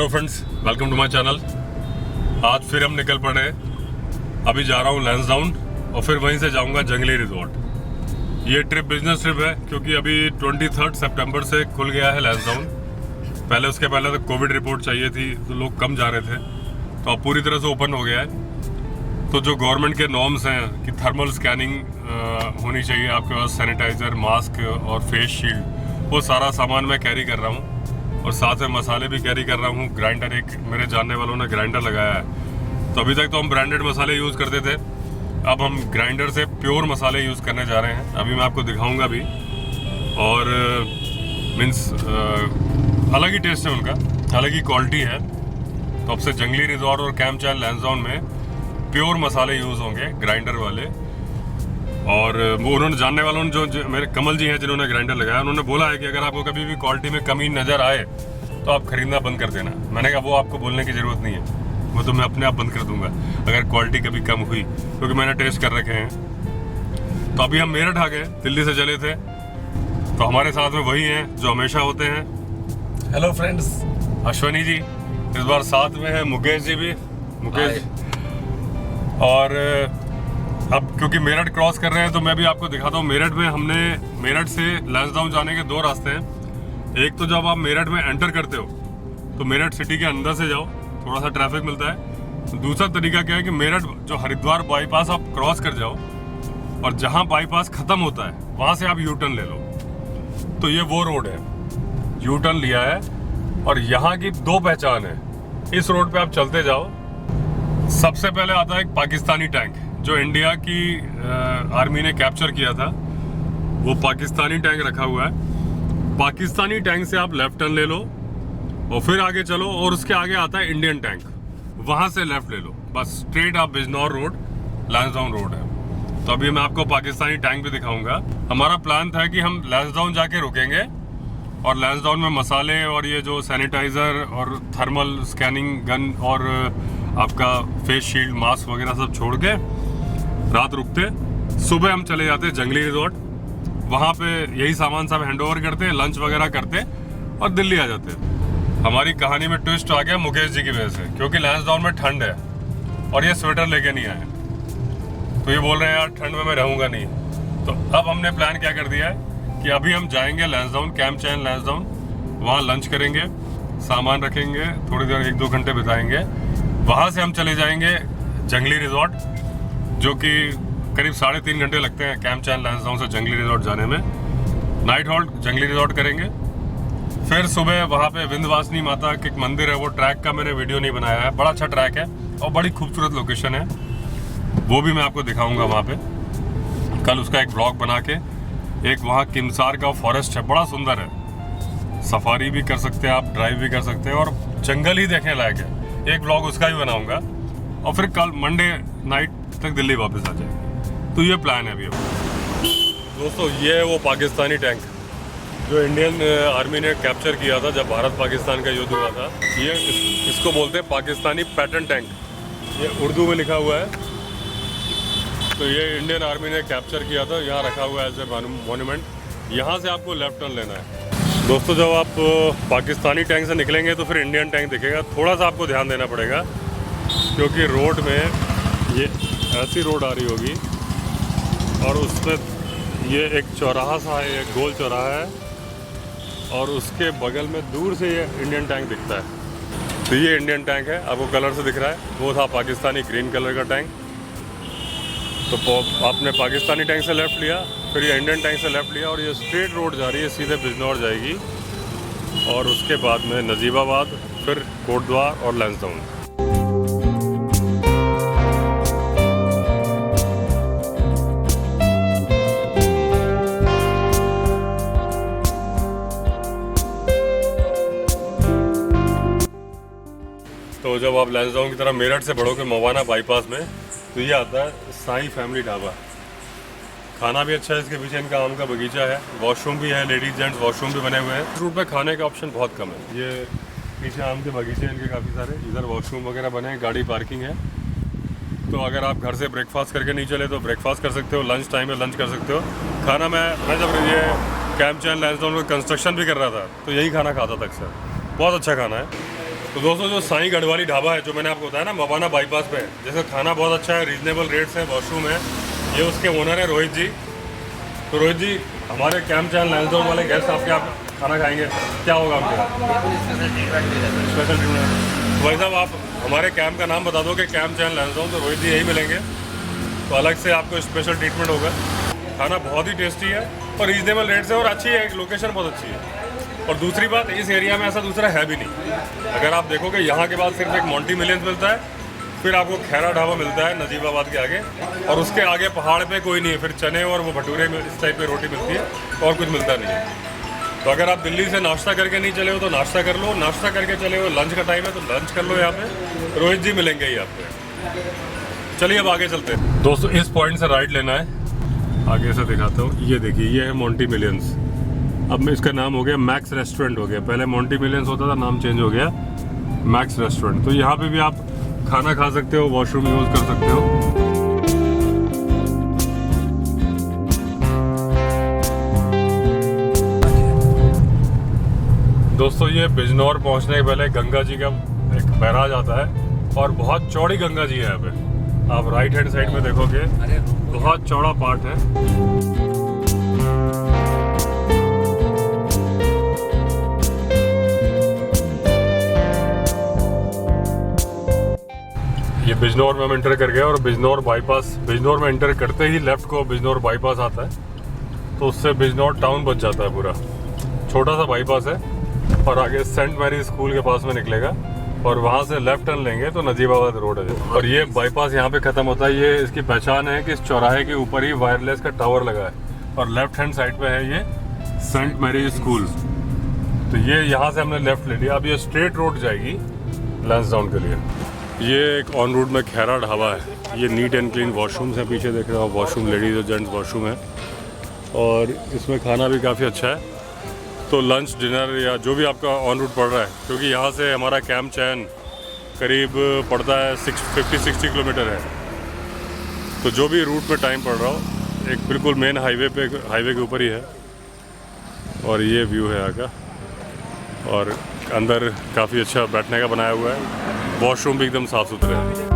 Hello friends, welcome to my channel. आज फिर हम निकल पड़े। अभी जा रहा हूँ लैंसडाउन और फिर वहीं से जाऊँगा जंगली रिजॉर्ट। ये ट्रिप बिजनेस ट्रिप है क्योंकि अभी 23 सितंबर से खुल गया है लैंसडाउन। उसके पहले तो कोविड रिपोर्ट चाहिए थी तो लोग कम जा रहे थे, तो अब पूरी तरह से ओपन हो गया है। तो जो गवर्नमेंट के नॉर्म्स हैं कि थर्मल स्कैनिंग होनी चाहिए आपके पास, सैनिटाइज़र, मास्क और फेस शील्ड, वो सारा सामान मैं कैरी कर रहा हूँ। और साथ में मसाले भी कैरी कर रहा हूँ। ग्राइंडर, एक मेरे जानने वालों ने ग्राइंडर लगाया है। तो अभी तक तो हम ब्रांडेड मसाले यूज़ करते थे, अब हम ग्राइंडर से प्योर मसाले यूज़ करने जा रहे हैं। अभी मैं आपको दिखाऊंगा भी। और मीन्स अलग ही टेस्ट है उनका, अलग ही क्वालिटी है। तो अब से जंगली रिजॉर्ट और कैंप चाइल्ड लैंसडाउन में प्योर मसाले यूज़ होंगे, ग्राइंडर वाले। और वो उन्होंने जानने वालों ने जो मेरे कमल जी हैं जिन्होंने ग्राइंडर लगाया, उन्होंने बोला है कि अगर आपको कभी भी क्वालिटी में कमी नज़र आए तो आप खरीदना बंद कर देना। मैंने कहा वो आपको बोलने की ज़रूरत नहीं है, वो तो मैं अपने आप बंद कर दूंगा अगर क्वालिटी कभी कम हुई, क्योंकि मैंने टेस्ट कर रखे हैं। तो अभी हम मेरठ आ गए, दिल्ली से चले थे। तो हमारे साथ में वही हैं जो हमेशा होते हैं। हेलो फ्रेंड्स, अश्वनी जी, इस बार साथ में है मुकेश जी भी। मुकेश, और अब क्योंकि मेरठ क्रॉस कर रहे हैं तो मैं भी आपको दिखाता हूँ। मेरठ में हमने, मेरठ से लैंसडाउन जाने के दो रास्ते हैं। एक तो जब आप मेरठ में एंटर करते हो तो मेरठ सिटी के अंदर से जाओ, थोड़ा सा ट्रैफिक मिलता है। दूसरा तरीका क्या है कि मेरठ जो हरिद्वार बाईपास आप क्रॉस कर जाओ और जहाँ बाईपास ख़त्म होता है वहाँ से आप यू टर्न ले लो। तो ये वो रोड है, यू टर्न लिया है और यहाँ की दो पहचान है। इस रोड पे आप चलते जाओ, सबसे पहले आता है एक पाकिस्तानी टैंक जो इंडिया की आर्मी ने कैप्चर किया था। वो पाकिस्तानी टैंक रखा हुआ है। पाकिस्तानी टैंक से आप लेफ्ट टर्न ले लो और फिर आगे चलो और उसके आगे आता है इंडियन टैंक, वहाँ से लेफ्ट ले लो। बस स्ट्रेट आप बिजनौर रोड, लैंसडाउन रोड है। तो अभी मैं आपको पाकिस्तानी टैंक भी दिखाऊंगा। हमारा प्लान था कि हम लैंसडाउन जाके रुकेंगे और लैंसडाउन में मसाले और ये जो सैनिटाइज़र और थर्मल स्कैनिंग गन और आपका फेस शील्ड, मास्क वगैरह सब छोड़ के रात रुकते। सुबह हम चले जाते जंगली रिजॉर्ट, वहाँ पे यही सामान सब हैंड ओवर करते, लंच वगैरह करते और दिल्ली आ जाते। हमारी कहानी में ट्विस्ट आ गया मुकेश जी की वजह से, क्योंकि लैंसडाउन में ठंड है और ये स्वेटर लेके नहीं आए। तो ये बोल रहे हैं यार ठंड में मैं रहूँगा नहीं। तो अब हमने प्लान क्या कर दिया है कि अभी हम जाएंगे लैंसडाउन, कैंप चाइल्ड लैंसडाउन, वहाँ लंच करेंगे, सामान रखेंगे, थोड़ी देर 1-2 घंटे बिताएंगे। वहाँ से हम चले जाएंगे जंगली रिजॉर्ट, जो कि करीब 3.5 घंटे लगते हैं कैंप चाइल्ड लैंसडाउन से जंगली रिजॉर्ट जाने में। नाइट हॉल्ट जंगली रिजॉर्ट करेंगे। फिर सुबह वहाँ पे विंध्यवासिनी माता के एक मंदिर है, वो ट्रैक का मैंने वीडियो नहीं बनाया है, बड़ा अच्छा ट्रैक है और बड़ी खूबसूरत लोकेशन है, वो भी मैं आपको दिखाऊंगा वहाँ पे। कल उसका एक ब्लॉग बना के। एक वहाँ किमसार का फॉरेस्ट है, बड़ा सुंदर है, सफारी भी कर सकते हैं आप, ड्राइव भी कर सकते हैं और जंगल ही देखने लायक है। एक ब्लॉग उसका भी बनाऊंगा और फिर कल मंडे नाइट तक दिल्ली वापस आ जाएंगे। तो ये प्लान है अभी। दोस्तों, ये है वो पाकिस्तानी टैंक जो इंडियन आर्मी ने कैप्चर किया था जब भारत पाकिस्तान का युद्ध हुआ था। ये इसको बोलते हैं पाकिस्तानी पैटर्न टैंक, ये उर्दू में लिखा हुआ है। तो ये इंडियन आर्मी ने कैप्चर किया था, यहाँ रखा हुआ है एज ए मॉन्यूमेंट। यहाँ से आपको लेफ्ट टर्न लेना है। दोस्तों, जब आप पाकिस्तानी टैंक से निकलेंगे तो फिर इंडियन टैंक दिखेगा। थोड़ा सा आपको ध्यान देना पड़ेगा क्योंकि रोड में ये ऐसी रोड आ रही होगी और उसमें ये एक चौराहा सा है, एक गोल चौराहा है और उसके बगल में दूर से ये इंडियन टैंक दिखता है। तो ये इंडियन टैंक है, आपको कलर से दिख रहा है, वो था पाकिस्तानी ग्रीन कलर का टैंक। तो आपने पाकिस्तानी टैंक से लेफ़्ट लिया, फिर ये इंडियन टैंक से लेफ़्ट लिया और ये स्ट्रेट रोड जा रही है, सीधे बिजनौर जाएगी और उसके बाद में नजीबाबाद, फिर कोटद्वार और लैंसडाउन। तो जब आप लैंसडाउन की तरफ मेरठ से बढ़ोगे मवाना बाईपास में, तो ये आता है साईं फैमिली ढाबा। खाना भी अच्छा है, इसके पीछे इनका आम का बगीचा है, वॉशरूम भी है, लेडीज जेंट्स वॉशरूम भी बने हुए हैं। इस रूट पे खाने का ऑप्शन बहुत कम है। ये पीछे आम के बगीचे हैं इनके काफ़ी सारे, इधर वॉशरूम वगैरह बने हैं, गाड़ी पार्किंग है। तो अगर आप घर से ब्रेकफास्ट करके नहीं चले तो ब्रेकफास्ट कर सकते हो, लंच टाइम में लंच कर सकते हो। खाना मैं जब ये कैंप चाइल्ड लैंसडाउन में कंस्ट्रक्शन भी कर रहा था तो यही खाना खाता था अक्सर। बहुत अच्छा खाना है। तो दोस्तों जो साईं गढ़वाली ढाबा है, जो मैंने आपको बताया ना मवाना बाईपास पे, जैसे खाना बहुत अच्छा है, रीजनेबल रेट्स है, वॉशरूम है। ये उसके ओनर है रोहित जी। तो रोहित जी, हमारे कैंप चैनल लैंसडाउन वाले गेस्ट आपके आप खाना खाएंगे, क्या होगा आपके स्पेशल ट्रीटमेंट? भाई साहब, आप हमारे कैंप का नाम बता दो कि कैंप चैनल लैंसडाउन, तो रोहित जी यही मिलेंगे। तो अलग से आपको स्पेशल ट्रीटमेंट होगा। खाना बहुत ही टेस्टी है और रीजनेबल रेट्स है और अच्छी है, लोकेशन बहुत अच्छी है। और दूसरी बात, इस एरिया में ऐसा दूसरा है भी नहीं। अगर आप देखोगे यहाँ के बाद सिर्फ एक मॉन्टी मिलियंस मिलता है, फिर आपको खैरा ढाबा मिलता है नजीबाबाद के आगे, और उसके आगे पहाड़ पे कोई नहीं है। फिर चने और वो भटूरे में इस टाइप की रोटी मिलती है और कुछ मिलता नहीं है। तो अगर आप दिल्ली से नाश्ता करके नहीं चले हो तो नाश्ता कर लो, नाश्ता करके चले हो, लंच का टाइम है तो लंच कर लो। यहाँ पे रोहित जी मिलेंगे ही आपको। चलिए अब आगे चलते हैं दोस्तों। इस पॉइंट से राइट लेना है, आगे से दिखाता हूँ। ये देखिए, ये है मॉन्टी मिलियंस। अब इसका नाम हो गया मैक्स रेस्टोरेंट हो गया। पहले मॉन्टी मिलियंस होता था, नाम चेंज हो गया मैक्स रेस्टोरेंट। तो यहाँ पे भी आप खाना खा सकते हो, वॉशरूम यूज़ कर सकते हो। दोस्तों ये बिजनौर पहुँचने के पहले गंगा जी का एक बैराज आता है और बहुत चौड़ी गंगा जी है यहाँ पे। आप राइट हैंड साइड में देखोगे, बहुत चौड़ा पार्ट है। ये बिजनौर में हम एंटर कर गए और बिजनौर बाईपास, बिजनौर में एंटर करते ही लेफ्ट को बिजनौर बाईपास आता है, तो उससे बिजनौर टाउन बच जाता है पूरा। छोटा सा बाईपास है और आगे सेंट मैरी स्कूल के पास में निकलेगा और वहाँ से लेफ्ट टर्न लेंगे तो नजीबाबाद रोड है। और ये बाईपास यहाँ पे ख़त्म होता है। ये इसकी पहचान है कि इस चौराहे के ऊपर ही वायरलेस का टावर लगा है और लेफ्ट हैंड साइड पे है ये सेंट मैरी स्कूल। तो ये यहाँ से हमने लेफ्ट ले लिया। अब ये स्ट्रेट रोड जाएगी लैंसडाउन के लिए। ये एक ऑन रूट में खैरा ढाबा है। ये नीट एंड क्लीन वॉशरूम्स हैं, पीछे देख रहे हो वॉशरूम, लेडीज़ और जेंट्स वॉशरूम है और इसमें खाना भी काफ़ी अच्छा है। तो लंच डिनर या जो भी आपका ऑन रूट पड़ रहा है, क्योंकि यहाँ से हमारा कैंप चैन करीब पड़ता है 50-60 किलोमीटर है। तो जो भी रूट में टाइम पड़ रहा हो, एक बिल्कुल मेन हाईवे के ऊपर ही है। और ये व्यू है यहाँ का, और अंदर काफ़ी अच्छा बैठने का बनाया हुआ है। वॉशरूम भी एकदम साफ़ सुथरे हैं।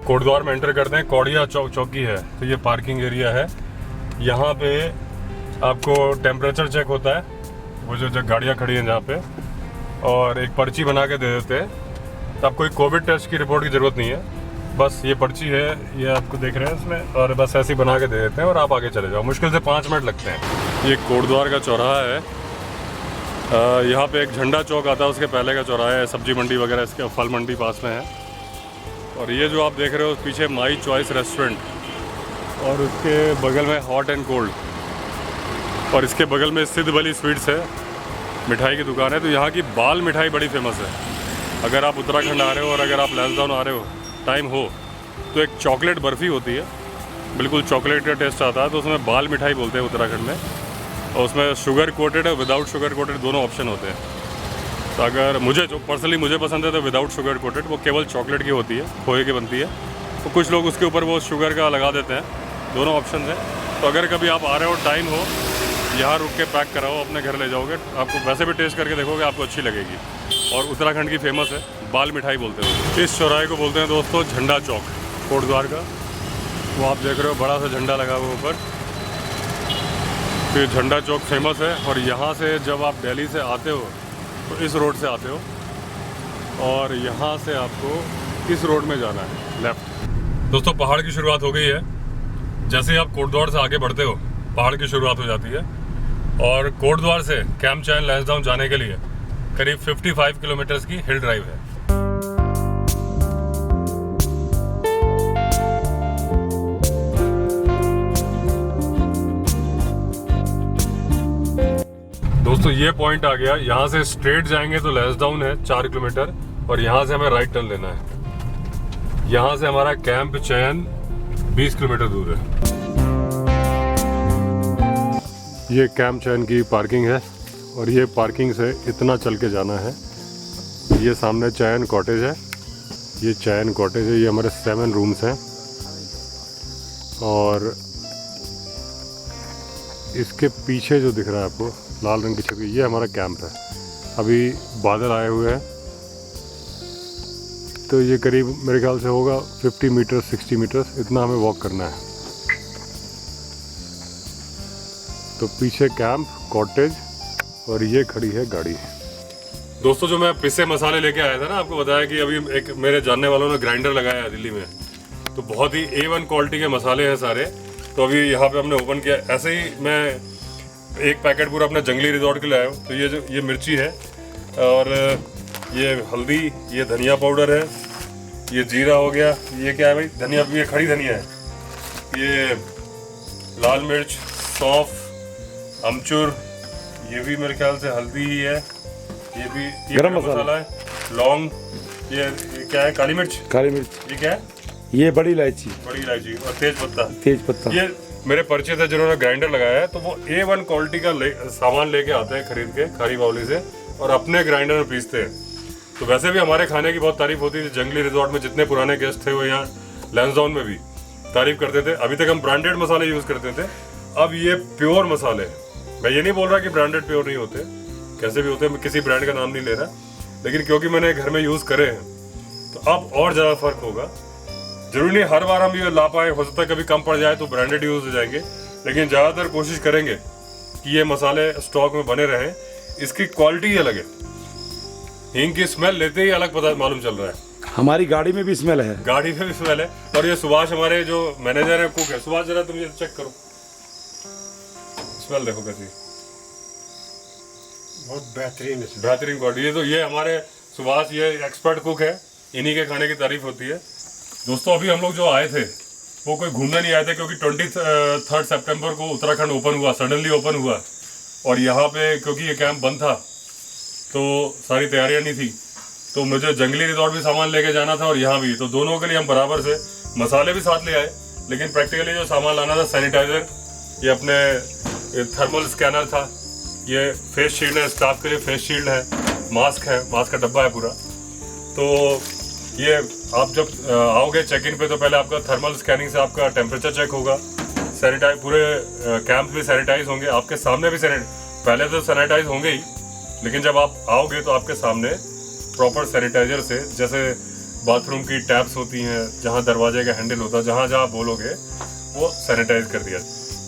कोटद्वार में एंटर करते हैं, कौड़िया चौकी है। तो ये पार्किंग एरिया है। यहाँ पे आपको टेम्परेचर चेक होता है, वो जो गाड़ियाँ खड़ी हैं जहाँ पे, और एक पर्ची बना के दे देते हैं। तो आपको कोई कोविड टेस्ट की रिपोर्ट की ज़रूरत नहीं है, बस ये पर्ची है, ये आपको देख रहे हैं इसमें, और बस ऐसे ही बना के दे देते हैं और आप आगे चले जाओ। मुश्किल से 5 मिनट लगते हैं। ये कोटद्वार का चौराहा है। यहाँ पे एक झंडा चौक आता है, उसके पहले का चौराहा है। सब्जी मंडी वगैरह, इसके फल मंडी पास में है। और ये जो आप देख रहे हो पीछे माई चॉइस रेस्टोरेंट, और उसके बगल में हॉट एंड कोल्ड, और इसके बगल में सिद्ध बली स्वीट्स है, मिठाई की दुकान है। तो यहाँ की बाल मिठाई बड़ी फेमस है। अगर आप उत्तराखंड आ रहे हो और अगर आप लैंसडाउन आ रहे हो, टाइम हो, तो एक चॉकलेट बर्फ़ी होती है, बिल्कुल चॉकलेट का टेस्ट आता है। तो उसमें बाल मिठाई बोलते हैं उत्तराखंड में, और उसमें शुगर कोटेड और विदाउट शुगर कोटेड दोनों ऑप्शन होते हैं। तो अगर मुझे जो पर्सनली मुझे पसंद है तो विदाउट शुगर कोटेड, वो केवल चॉकलेट की होती है, खोए की बनती है। तो कुछ लोग उसके ऊपर वो शुगर का लगा देते हैं, दोनों ऑप्शन हैं। तो अगर कभी आप आ रहे हो, टाइम हो, यहाँ रुक के पैक कराओ, अपने घर ले जाओगे, आपको वैसे भी टेस्ट करके देखोगे, आपको अच्छी लगेगी। और उत्तराखंड की फेमस है, बाल मिठाई बोलते हैं। इस चौराहे को बोलते हैं दोस्तों झंडा चौक, कोटद्वार का। वो आप देख रहे हो बड़ा सा झंडा लगा हुआ ऊपर। तो ये झंडा चौक फेमस है। और यहाँ से जब आप दिल्ली से आते हो तो इस रोड से आते हो, और यहाँ से आपको इस रोड में जाना है लेफ्ट। दोस्तों पहाड़ की शुरुआत हो गई है। जैसे ही आप कोटद्वार से आगे बढ़ते हो पहाड़ की शुरुआत हो जाती है और कोटद्वार से कैंप चैन लैंसडाउन जाने के लिए करीब 55 किलोमीटर की हिल ड्राइव है। दोस्तों ये पॉइंट आ गया, यहाँ से स्ट्रेट जाएंगे तो लैंसडाउन है 4 किलोमीटर और यहाँ से हमें राइट टर्न लेना है। यहाँ से हमारा कैंप चयन 20 किलोमीटर दूर है। ये कैंप चयन की पार्किंग है और ये पार्किंग से इतना चल के जाना है। ये सामने चयन कॉटेज है, ये चयन कॉटेज है। ये हमारे 7 रूम्स हैं और इसके पीछे जो दिख रहा है आपको लाल रंग की छवि, ये हमारा कैंप है। अभी बादल आए हुए हैं तो ये करीब मेरे ख्याल से होगा 50 मीटर 60 मीटर इतना हमें वॉक करना है। तो पीछे कैंप कॉटेज और ये खड़ी है गाड़ी। दोस्तों जो मैं पिसे मसाले लेके आया था ना, आपको बताया कि अभी एक मेरे जानने वालों ने ग्राइंडर लगाया है दिल्ली में, तो बहुत ही A1 क्वालिटी के मसाले हैं सारे। तो अभी यहाँ पे हमने ओपन किया। ऐसे ही मैं एक पैकेट पूरा अपना जंगली रिजॉर्ट के लाया हूँ। तो ये मिर्ची है और ये हल्दी, ये धनिया पाउडर है, ये जीरा हो गया, ये क्या है भाई धनिया, ये खड़ी धनिया है, ये लाल मिर्च, सौंफ, अमचूर, ये भी मेरे ख्याल से हल्दी ही है, ये भी गरम मसाला है, लौंग, ये क्या है काली मिर्च, ये क्या है, ये बड़ी इलायची और तेज पत्ता। ये मेरे परिचय थे जिन्होंने ग्राइंडर लगाया है, तो वो A1 क्वालिटी का सामान लेके आते हैं खरीद के खारी बावली से और अपने ग्राइंडर में पीसते हैं। तो वैसे भी हमारे खाने की बहुत तारीफ होती थी। जंगली रिजॉर्ट में जितने पुराने गेस्ट थे वो यहाँ लैंसडाउन में भी तारीफ करते थे। अभी तक हम ब्रांडेड मसाले यूज करते थे, अब ये प्योर मसाले। मैं ये नहीं बोल रहा कि ब्रांडेड प्योर नहीं होते, कैसे भी होते हैं, मैं किसी ब्रांड का नाम नहीं ले रहा, लेकिन क्योंकि मैंने घर में यूज करे हैं तो अब और ज्यादा फर्क होगा। जरूरी नहीं हर बार हम ये ला पाए, हो सकता है कभी कम पड़ जाए तो ब्रांडेड यूज हो जाएंगे, लेकिन ज्यादातर कोशिश करेंगे कि ये मसाले स्टॉक में बने रहें। इसकी क्वालिटी ही अलग है, हींग की स्मेल लेते ही अलग पता मालूम चल रहा है। हमारी गाड़ी में भी स्मेल है, गाड़ी में भी स्मेल है। और ये सुभाष हमारे जो मैनेजर है, कुक है, सुभाष जरा तुम ये चेक करो, स्मेल देखो कैसी, बहुत बेहतरीन क्वालिटी। ये हमारे सुभाष ये एक्सपर्ट कुक है, इन्हीं के खाने की तारीफ होती है। दोस्तों अभी हम लोग जो आए थे वो कोई घूमने नहीं आए थे, क्योंकि 23 सितंबर को उत्तराखंड ओपन हुआ, सडनली ओपन हुआ और यहाँ पे क्योंकि ये कैंप बंद था तो सारी तैयारियां नहीं थी, तो मुझे जंगली रिजॉर्ट भी सामान लेके जाना था और यहाँ भी, तो दोनों के लिए हम बराबर से मसाले भी साथ ले आए। लेकिन प्रैक्टिकली जो सामान लाना था, सैनिटाइजर, ये अपने थर्मल स्कैनर था, ये फेस शील्ड है, स्टाफ के लिए फेस शील्ड है, मास्क है, मास्क का डब्बा है पूरा। तो ये आप जब आओगे चेक इन पे तो पहले आपका थर्मल स्कैनिंग से आपका टेम्परेचर चेक होगा, सैनिटाइज, पूरे कैंप भी सैनिटाइज होंगे, आपके सामने भी पहले तो सैनिटाइज होंगे ही, लेकिन जब आप आओगे तो आपके सामने प्रॉपर सैनिटाइजर से, जैसे बाथरूम की टैप्स होती हैं, जहाँ दरवाजे का हैंडल होता है, जहाँ जहाँ बोलोगे वो सैनिटाइज कर दिया।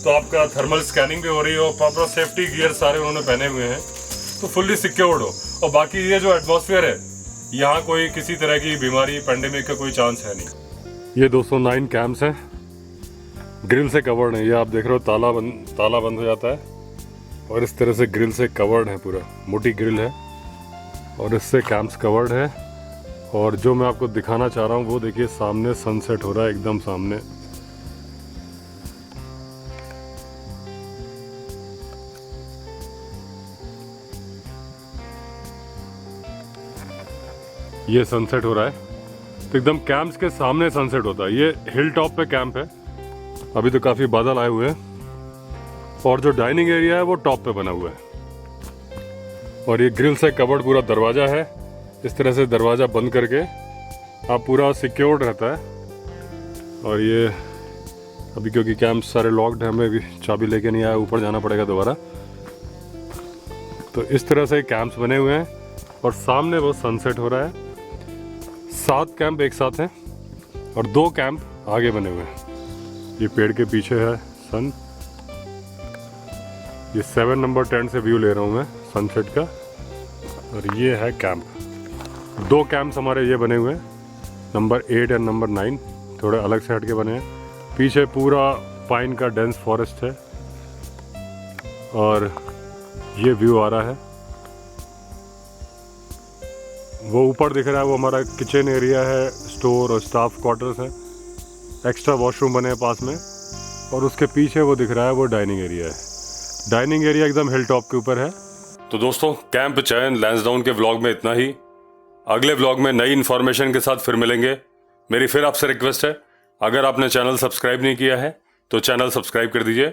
तो आपका थर्मल स्कैनिंग भी हो रही है और प्रॉपर सेफ्टी गियर सारे उन्होंने पहने हुए हैं, तो फुल्ली सिक्योर्ड हो। और बाकी ये जो एटमॉस्फेयर है, यहाँ कोई किसी तरह की बीमारी, पेंडेमिक का कोई चांस है नहीं। ये 209 कैंप्स हैं, ग्रिल से कवर्ड है। ये आप देख रहे हो ताला बंद हो जाता है और इस तरह से ग्रिल से कवर्ड है, पूरा मोटी ग्रिल है और इससे कैंप्स कवर्ड है। और जो मैं आपको दिखाना चाह रहा हूँ वो देखिए, सामने सनसेट हो रहा है एकदम सामने। ये सनसेट हो रहा है तो एकदम कैंप्स के सामने सनसेट होता है। ये हिल टॉप पे कैंप है, अभी तो काफ़ी बादल आए हुए हैं और जो डाइनिंग एरिया है वो टॉप पे बना हुआ है और ये ग्रिल से कवर्ड पूरा दरवाज़ा है। इस तरह से दरवाज़ा बंद करके आप पूरा सिक्योर्ड रहता है। और ये अभी क्योंकि कैंप सारे लॉक्ड हैं, हमें भी चाबी लेके नहीं आया, ऊपर जाना पड़ेगा दोबारा। तो इस तरह से कैंप्स बने हुए हैं और सामने वो सनसेट हो रहा है। 7 कैंप एक साथ हैं और 2 कैंप आगे बने हुए हैं। ये पेड़ के पीछे है सन। ये 7 नंबर टेंट से व्यू ले रहा हूँ मैं सनसेट का। और ये है कैंप। 2 कैंप्स हमारे ये बने हुए हैं नंबर 8 एंड नंबर 9 थोड़े अलग से हटके बने हैं। पीछे पूरा पाइन का डेंस फॉरेस्ट है और ये व्यू आ रहा है। वो ऊपर दिख रहा है वो हमारा किचन एरिया है, स्टोर और स्टाफ क्वार्टर्स है। एक्स्ट्रा वॉशरूम बने हैं पास में और उसके पीछे वो दिख रहा है वो डाइनिंग एरिया है। डाइनिंग एरिया एकदम हिल टॉप के ऊपर है। तो दोस्तों कैंप चयन लैंसडाउन के व्लॉग में इतना ही। अगले व्लॉग में नई इन्फॉर्मेशन के साथ फिर मिलेंगे। मेरी फिर आपसे रिक्वेस्ट है, अगर आपने चैनल सब्सक्राइब नहीं किया है तो चैनल सब्सक्राइब कर दीजिए।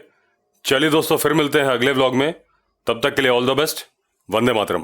चलिए दोस्तों फिर मिलते हैं अगले व्लॉग में। तब तक के लिए all the best. Vande Mataram.